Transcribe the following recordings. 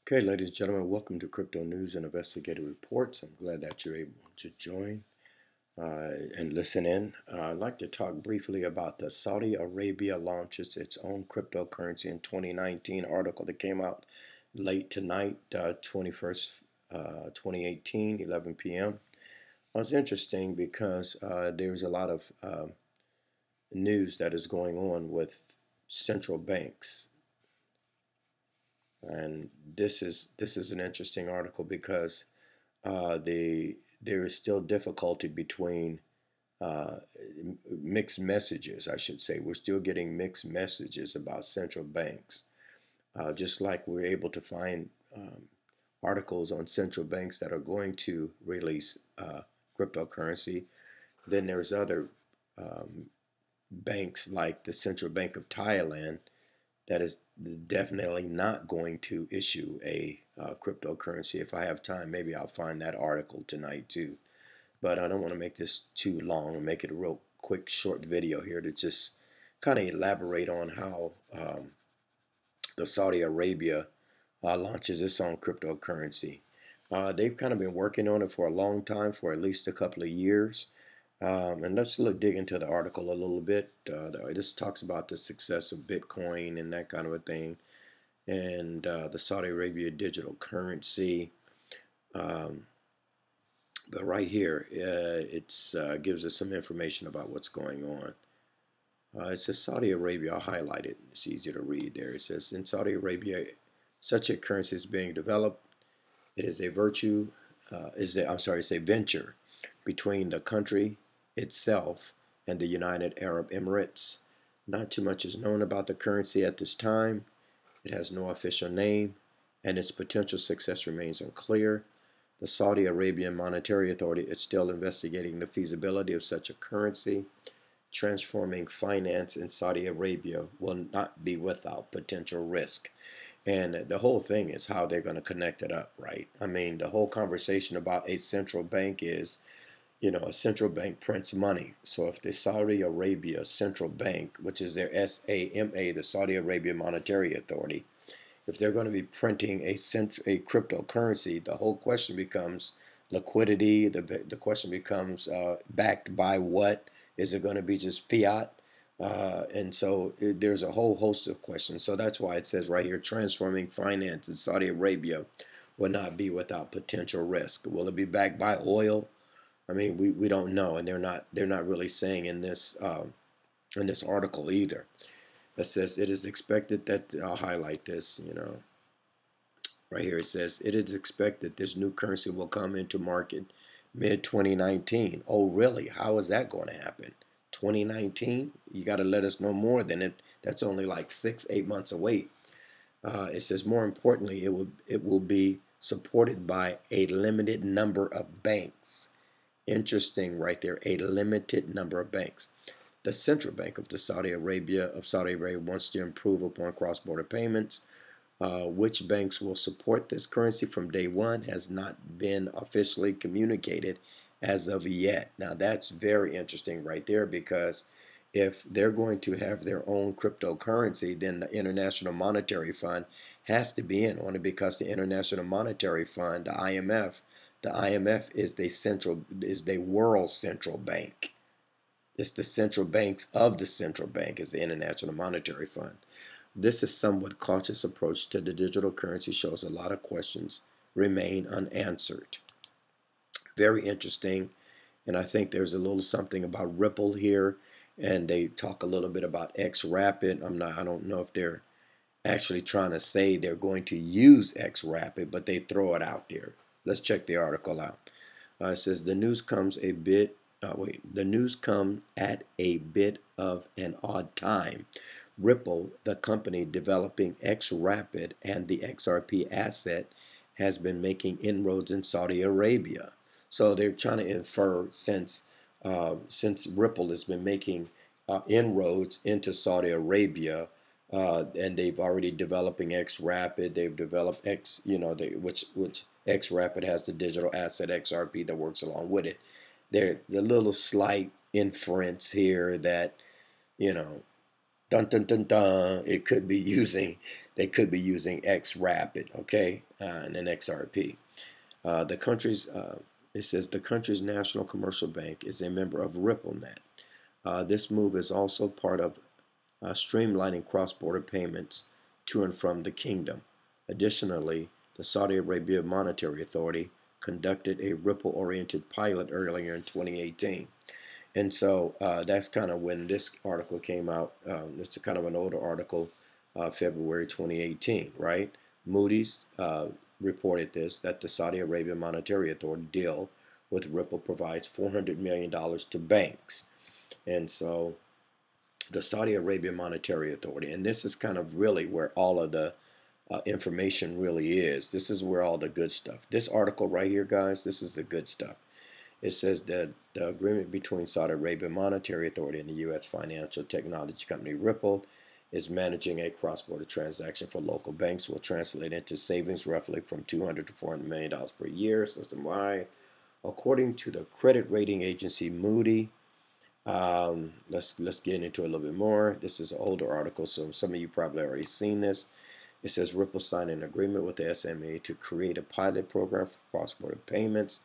Okay, ladies and gentlemen, welcome to Crypto News and Investigative Reports. I'm glad that you're able to join and listen in. I'd like to talk briefly about the Saudi Arabia launches its own cryptocurrency in 2019 article that came out late tonight, 21st, 2018, 11 p.m. Well, it's interesting because there's a lot of news that is going on with central banks. And this is an interesting article because there is still difficulty between uh, mixed messages, I should say. We're still getting mixed messages about central banks. Just like we're able to find articles on central banks that are going to release cryptocurrency, then there's other um, banks like the Central Bank of Thailand that is definitely not going to issue a cryptocurrency. If I have time, maybe I'll find that article tonight too. But I don't want to make this too long and make it a real quick, short video here to just kind of elaborate on how the Saudi Arabia launches its own cryptocurrency. They've kind of been working on it for a long time, for at least a couple of years. And let's dig into the article a little bit. This talks about the success of Bitcoin and that kind of a thing, and the Saudi Arabia digital currency. Um, but right here, it gives us some information about what's going on. It says Saudi Arabia. I'll highlight it. It's easier to read there. It says in Saudi Arabia, such a currency is being developed. It is a virtue. It's a venture between the country itself and the United Arab Emirates. Not too much is known about the currency at this time. It has no official name, and its potential success remains unclear. The Saudi Arabian Monetary Authority is still investigating the feasibility of such a currency. Transforming finance in Saudi Arabia will not be without potential risk. And the whole thing is how they're going to connect it up, right? I mean, the whole conversation about a central bank is, a central bank prints money. So if the Saudi Arabia Central Bank, which is their SAMA, the Saudi Arabia Monetary Authority, if they're going to be printing a cryptocurrency, the whole question becomes liquidity. The question becomes backed by what? Is it going to be just fiat? And so there's a whole host of questions. So that's why it says right here, transforming finance in Saudi Arabia will not be without potential risk. Will it be backed by oil? I mean, we don't know, and they're not really saying in this article either. It says it is expected that I'll highlight this. Right here it says it is expected this new currency will come into market mid 2019. Oh, really? How is that going to happen? 2019? You got to let us know more than it. That's only like 6-8 months away. It says more importantly, it will be supported by a limited number of banks. Interesting right there, a limited number of banks. The Central Bank of Saudi Arabia wants to improve upon cross-border payments. Which banks will support this currency from day one has not been officially communicated as of yet. Now that's very interesting right there, because if they're going to have their own cryptocurrency, then the International Monetary Fund has to be in on it, because the International Monetary Fund, the IMF is the world central bank. It's the central banks of the central bank is the International Monetary Fund. This is somewhat cautious approach to the digital currency shows a lot of questions remain unanswered. Very interesting. And I think there's a little something about Ripple here, and they talk a little bit about XRapid. I don't know if they're actually trying to say they're going to use XRapid, but they throw it out there. Let's check the article out. It says the news comes at a bit of an odd time. Ripple, the company developing XRapid and the XRP asset, has been making inroads in Saudi Arabia. So they're trying to infer, since Ripple has been making inroads into Saudi Arabia, and they've already developing XRapid. They've developed which XRapid has the digital asset XRP that works along with it. There's a little slight inference here that, dun dun dun dun, it could be using they could be using XRapid, okay, and then XRP. The country's it says the country's national commercial bank is a member of RippleNet. This move is also part of streamlining cross-border payments to and from the kingdom. Additionally, the Saudi Arabia Monetary Authority conducted a Ripple-oriented pilot earlier in 2018. And so that's kind of when this article came out. It's kind of an older article, February 2018, right? Moody's reported this, that the Saudi Arabia Monetary Authority deal with Ripple provides $400 million to banks. And so the Saudi Arabia Monetary Authority, and this is kind of really where all of the information really is. This is where all the good stuff. This article right here, guys, this is the good stuff. It says that the agreement between Saudi Arabia Monetary Authority and the U.S. financial technology company Ripple is managing a cross-border transaction for local banks will translate into savings roughly from $200 to $400 million per year system-wide. According to the credit rating agency Moody, let's get into it a little bit more. This is an older article, so some of you probably already seen this. It says Ripple signed an agreement with the SMA to create a pilot program for cross-border payments,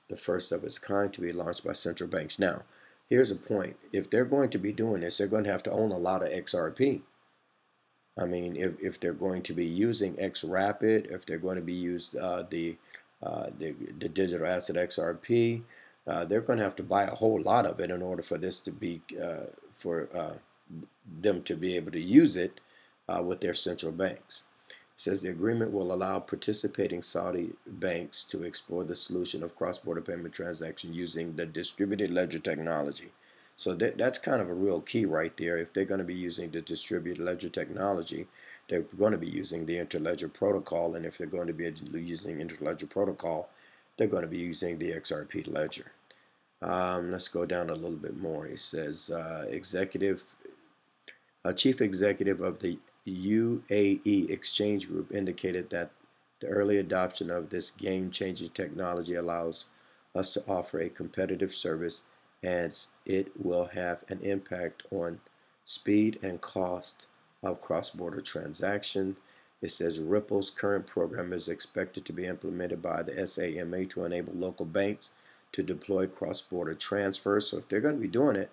the first of its kind to be launched by central banks. Now, here's a point. If they're going to be doing this, they're going to have to own a lot of XRP. I mean, if they're going to be using XRapid, if they're going to be used the digital asset XRP, they're going to have to buy a whole lot of it in order for this to be for them to be able to use it with their central banks. It says the agreement will allow participating Saudi banks to explore the solution of cross-border payment transactions using the distributed ledger technology. So that's kind of a real key right there. If they're going to be using the distributed ledger technology, they're going to be using the interledger protocol, and if they're going to be using interledger protocol, they're going to be using the XRP ledger. Let's go down a little bit more. It says chief executive of the UAE Exchange Group indicated that the early adoption of this game-changing technology allows us to offer a competitive service, as it will have an impact on speed and cost of cross-border transaction. It says Ripple's current program is expected to be implemented by the SAMA to enable local banks to deploy cross-border transfers. So if they're going to be doing it,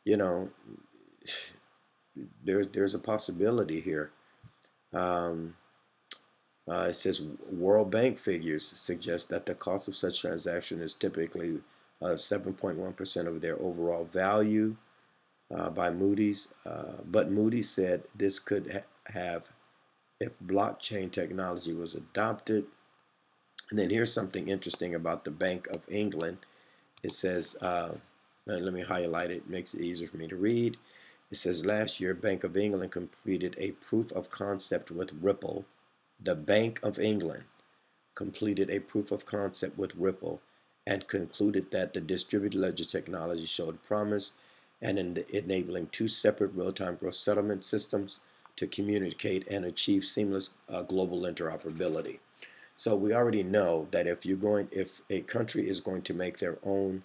you know, there's a possibility here. It says World Bank figures suggest that the cost of such transaction is typically 7.1% of their overall value by Moody's. But Moody's said this could have if blockchain technology was adopted. And then here's something interesting about the Bank of England. It says, let me highlight it, makes it easier for me to read. It says last year, Bank of England completed a proof of concept with Ripple. The Bank of England completed a proof of concept with Ripple and concluded that the distributed ledger technology showed promise and in enabling two separate real-time gross settlement systems to communicate and achieve seamless global interoperability. So we already know that if a country is going to make their own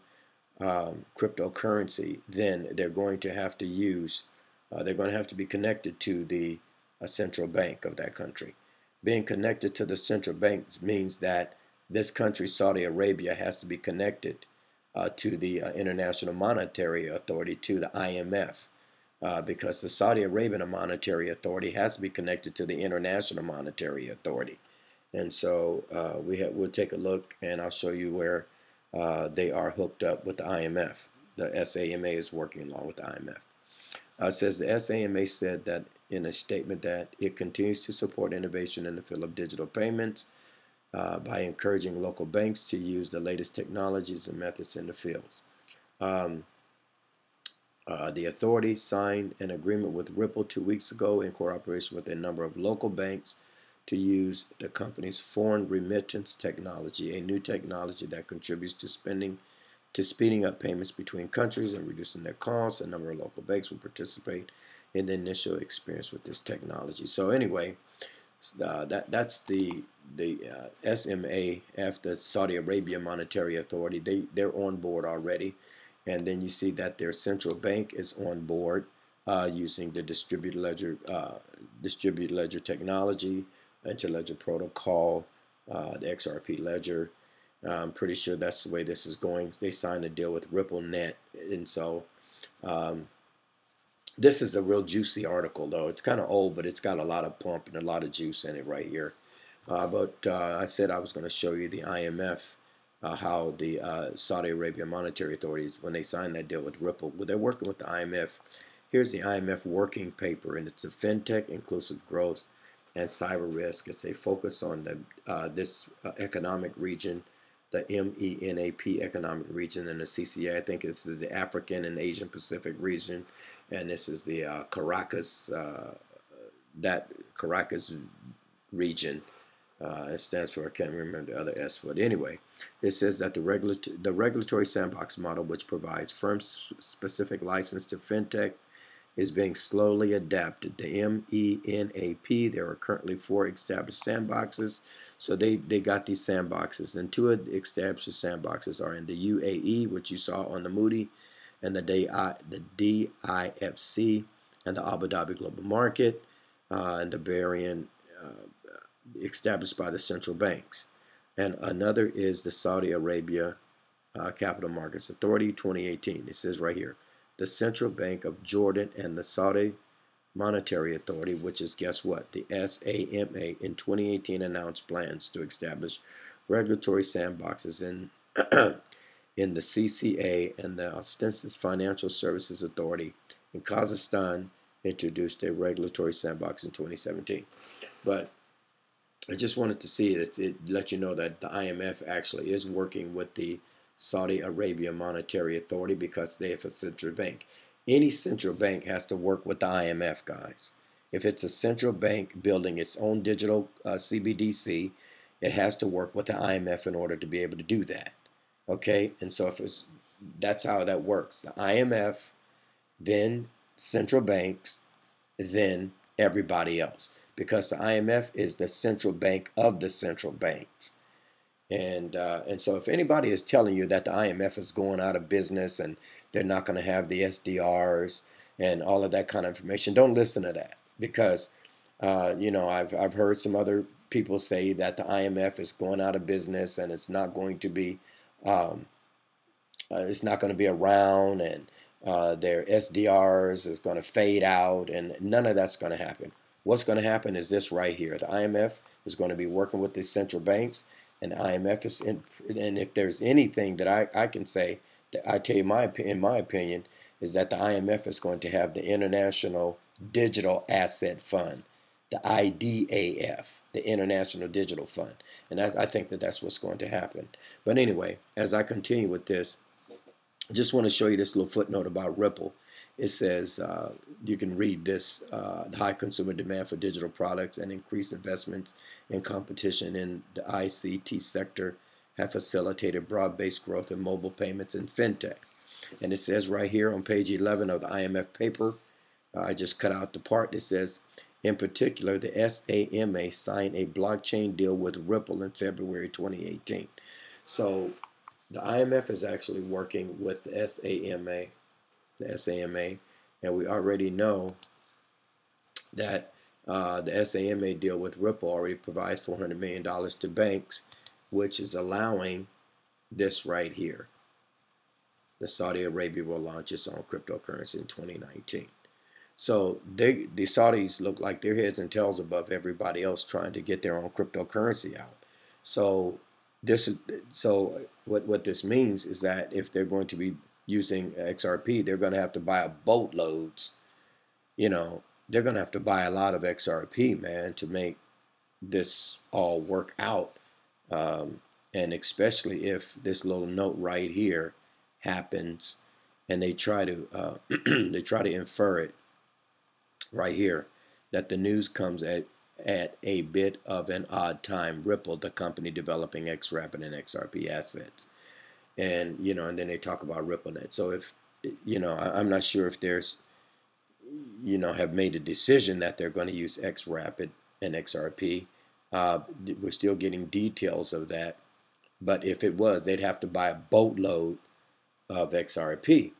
cryptocurrency, then they're going to have to be connected to the central bank of that country. Being connected to the central bank means that this country, Saudi Arabia, has to be connected to the International Monetary Authority, to the IMF, because the Saudi Arabian Monetary Authority has to be connected to the International Monetary Authority. And so we'll take a look, and I'll show you where they are hooked up with the IMF. The SAMA is working along with the IMF. It says the SAMA said that in a statement that it continues to support innovation in the field of digital payments by encouraging local banks to use the latest technologies and methods in the fields. The authority signed an agreement with Ripple 2 weeks ago in cooperation with a number of local banks to use the company's foreign remittance technology, a new technology that contributes to speeding up payments between countries and reducing their costs. A number of local banks will participate in the initial experience with this technology. So anyway, that's the SMA, after Saudi Arabia Monetary Authority. They're on board already, and then you see that their central bank is on board using the distributed ledger technology, interledger protocol, the XRP ledger. I'm pretty sure that's the way this is going. They signed a deal with Ripple Net, and so um, this is a real juicy article, though. It's kind of old, but it's got a lot of pump and a lot of juice in it right here. But I said I was going to show you the IMF, how the Saudi Arabia Monetary Authorities, when they signed that deal with Ripple, well, they're working with the IMF. Here's the IMF working paper, and it's a fintech, inclusive growth, and cyber risk. It's a focus on this economic region, the MENAP economic region, and the CCA. I think this is the African and Asian Pacific region, and this is the Caracas region. It stands for, I can't remember the other S, but anyway, it says that the regulatory sandbox model, which provides firm-specific license to fintech, is being slowly adapted. The MENAP, there are currently 4 established sandboxes. So they got these sandboxes, and 2 of the established sandboxes are in the UAE, which you saw on the Moody, and the DIFC, and the Abu Dhabi Global Market, and the Bahrain, established by the central banks. And another is the Saudi Arabia Capital Markets Authority 2018. It says right here, the Central Bank of Jordan and the Saudi Monetary Authority, which is, guess what, the SAMA, in 2018 announced plans to establish regulatory sandboxes in in the CCA, and the Ostensive Financial Services Authority in Kazakhstan introduced a regulatory sandbox in 2017. But I just wanted to see it let you know that the IMF actually is working with the Saudi Arabia Monetary Authority because they have a central bank. Any central bank has to work with the IMF, guys. If it's a central bank building its own digital CBDC, it has to work with the IMF in order to be able to do that. Okay, and so that's how that works. The IMF, then central banks, then everybody else, because the IMF is the central bank of the central banks. And so if anybody is telling you that the IMF is going out of business and they're not going to have the SDRs and all of that kind of information, don't listen to that, because I've heard some other people say that the IMF is going out of business and it's not going to be around, and their SDRs is going to fade out, and none of that's going to happen. What's going to happen is this right here. The IMF is going to be working with the central banks, and the IMF is and if there's anything that I can say, that I tell you in my opinion, is that the IMF is going to have the International Digital Asset Fund, the IDAF, the International Digital Fund. And I think that's what's going to happen. But anyway, as I continue with this, I just want to show you this little footnote about Ripple. It says, you can read this, the high consumer demand for digital products and increased investments in competition in the ICT sector have facilitated broad-based growth in mobile payments and fintech. And it says right here on page 11 of the IMF paper, I just cut out the part that says, in particular, the SAMA signed a blockchain deal with Ripple in February 2018. So the IMF is actually working with the SAMA, and we already know that the SAMA deal with Ripple already provides $400 million to banks, which is allowing this right here. The Saudi Arabia will launch its own cryptocurrency in 2019. So the Saudis look like their heads and tails above everybody else trying to get their own cryptocurrency out. So what this means is that if they're going to be using XRP, they're going to have to buy boatloads. They're going to have to buy a lot of XRP, man, to make this all work out. And especially if this little note right here happens, and they try to infer it right here, that the news comes at a bit of an odd time. Ripple, the company developing XRP and XRP assets, and and then they talk about RippleNet. So if I'm not sure if there's have made a decision that they're going to use XRP and XRP. We're still getting details of that, but if it was, they'd have to buy a boatload of XRP.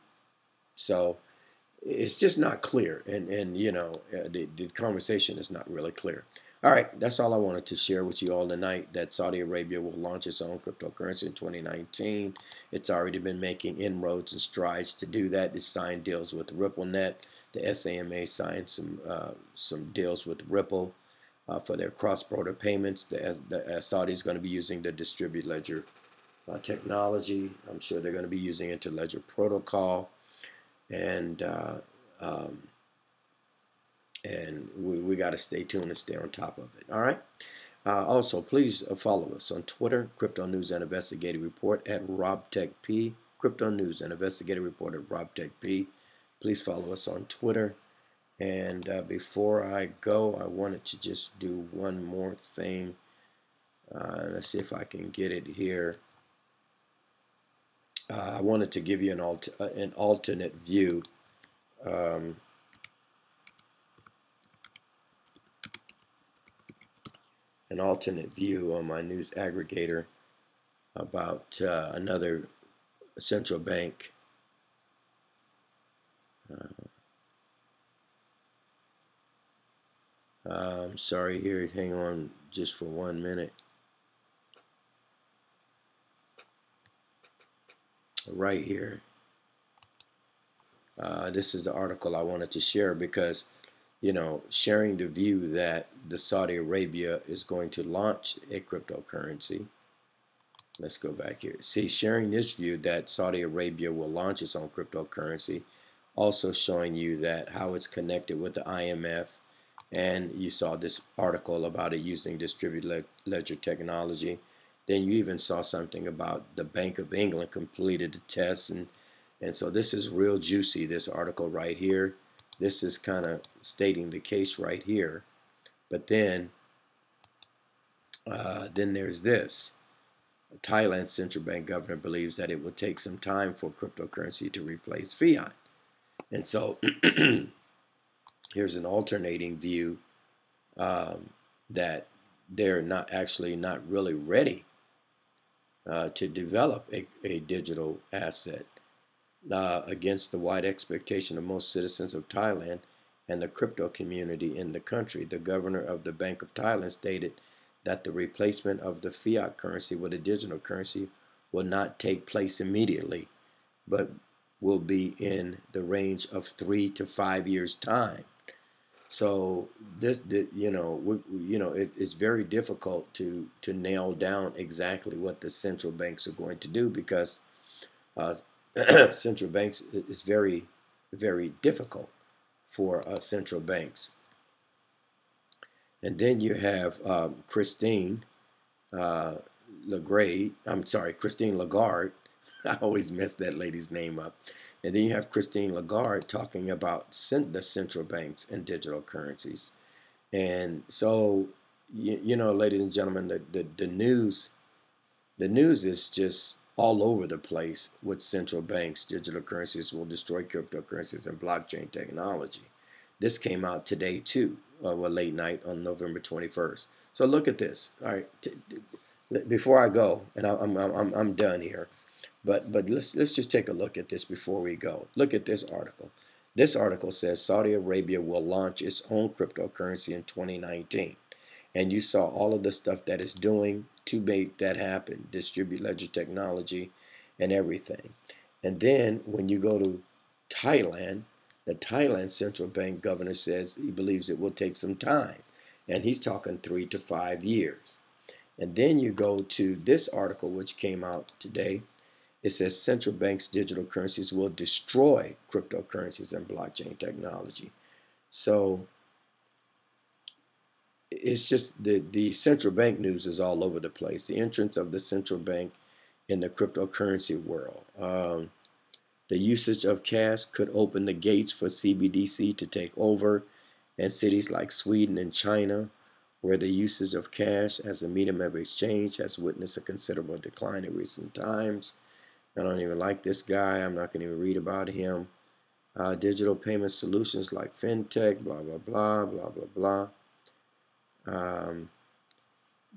So it's just not clear, and you know, the conversation is not really clear. All right, that's all I wanted to share with you all tonight, that Saudi Arabia will launch its own cryptocurrency in 2019. It's already been making inroads and strides to do that. It's signed deals with RippleNet. The SAMA signed some deals with Ripple for their cross-border payments. The Saudi is going to be using the distributed ledger technology. I'm sure they're going to be using Interledger protocol, and um, we got to stay tuned and stay on top of it. All right. Also, please follow us on Twitter, Crypto News and Investigative Report at RobTechP. Crypto News and Investigative Report at RobTechP. Please follow us on Twitter. And before I go, I wanted to just do one more thing. Let's see if I can get it here. I wanted to give you an alternate view. An alternate view on my news aggregator about another central bank. I'm sorry here, hang on just for 1 minute. Right here. This is the article I wanted to share because, you know, sharing the view that the Saudi Arabia is going to launch a cryptocurrency. Let's go back here. See, sharing this view that Saudi Arabia will launch its own cryptocurrency, also showing you that how it's connected with the IMF, and you saw this article about it using distributed ledger technology. Then you even saw something about the Bank of England completed the tests, and so this is real juicy, this article right here. This is kind of stating the case right here. But then there's this. Thailand's central bank governor believes that it will take some time for cryptocurrency to replace fiat. And so here's an alternating view that they're not really ready to develop a digital asset against the wide expectation of most citizens of Thailand and the crypto community in the country. The governor of the Bank of Thailand stated that the replacement of the fiat currency with a digital currency will not take place immediately, but will be in the range of 3 to 5 years' time. So it's very difficult to nail down exactly what the central banks are going to do, because central banks, is very, very difficult for central banks. And then you have Christine Lagarde. I always mess that lady's name up. And then you have Christine Lagarde talking about the central banks and digital currencies. And so, you know, ladies and gentlemen, the news is just all over the place with central banks. Digital currencies will destroy cryptocurrencies and blockchain technology. This came out today too, late night on November 21st. So look at this. All right, before I go, and I'm done here, but let's just take a look at this before we go. Look at this article. This article says Saudi Arabia will launch its own cryptocurrency in 2019. And you saw all of the stuff that it's doing to make that happen, distribute ledger technology and everything. And then when you go to Thailand, the Thailand central bank governor says he believes it will take some time. And he's talking 3 to 5 years. And then you go to this article, which came out today. It says central banks' digital currencies will destroy cryptocurrencies and blockchain technology. So it's just the central bank news is all over the place. The entrance of the central bank in the cryptocurrency world. The usage of cash could open the gates for CBDC to take over, and cities like Sweden and China, where the usage of cash as a medium of exchange has witnessed a considerable decline in recent times. I don't even like this guy. I'm not going to even read about him. Digital payment solutions like fintech, blah, blah, blah, blah, blah, blah.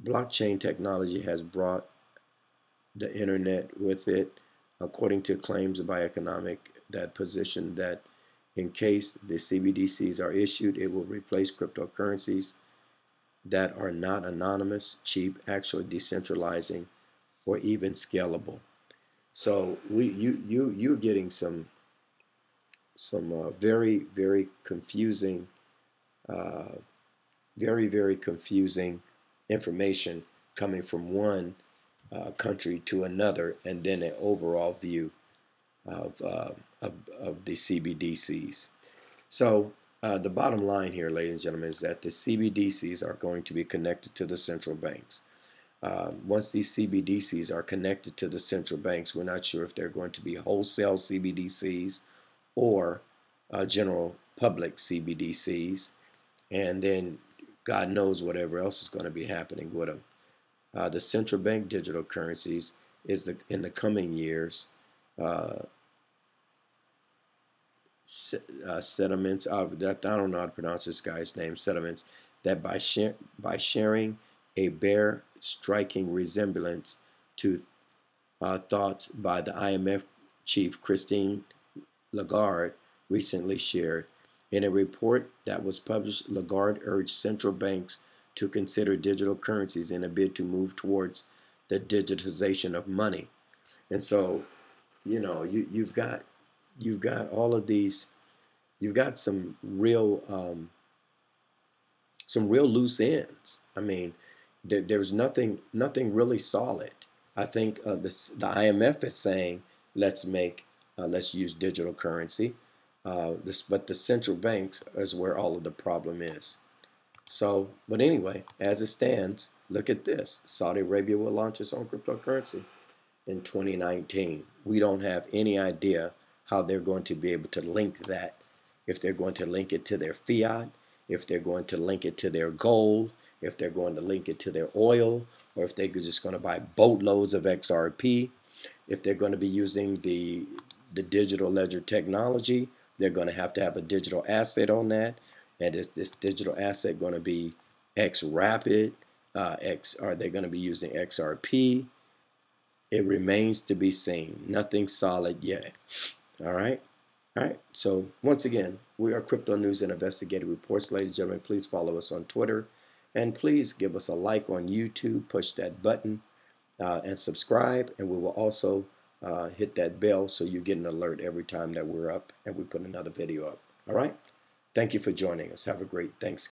Blockchain technology has brought the internet with it, according to claims by economic that position that In case the CBDCs are issued, it will replace cryptocurrencies that are not anonymous, cheap, actually decentralizing, or even scalable. So you're getting some very confusing, uh, very confusing information coming from one country to another, and then an overall view of uh, of the CBDCs. So the bottom line here, ladies and gentlemen, is that the CBDCs are going to be connected to the central banks. Once these CBDCs are connected to the central banks, we're not sure if they're going to be wholesale CBDCs or general public CBDCs, and then God knows whatever else is going to be happening with them. The central bank digital currencies is in the coming years uh, settlements of that, I don't know how to pronounce this guy's name, settlements, that by sharing a bare striking resemblance to thoughts by the IMF chief Christine Lagarde recently shared. In a report that was published, Lagarde urged central banks to consider digital currencies in a bid to move towards the digitization of money. And so, you've got all of these. You've got some real loose ends. I mean, there's nothing really solid. I think the IMF is saying let's use digital currency. But the central banks is where all of the problem is. So, but anyway, as it stands, look at this. Saudi Arabia will launch its own cryptocurrency in 2019. We don't have any idea how they're going to be able to link that, if they're going to link it to their fiat, if they're going to link it to their gold, if they're going to link it to their oil, or if they're just going to buy boatloads of XRP, if they're going to be using the digital ledger technology, they're going to have a digital asset on that. And is this digital asset going to be X Rapid? Are they going to be using XRP? It remains to be seen. Nothing solid yet. All right. All right. So once again, we are Crypto News and Investigative Reports. Ladies and gentlemen, please follow us on Twitter. And please give us a like on YouTube. Push that button and subscribe. And we will also hit that bell so you get an alert every time that we're up and we put another video up. All right. Thank you for joining us. Have a great Thanksgiving.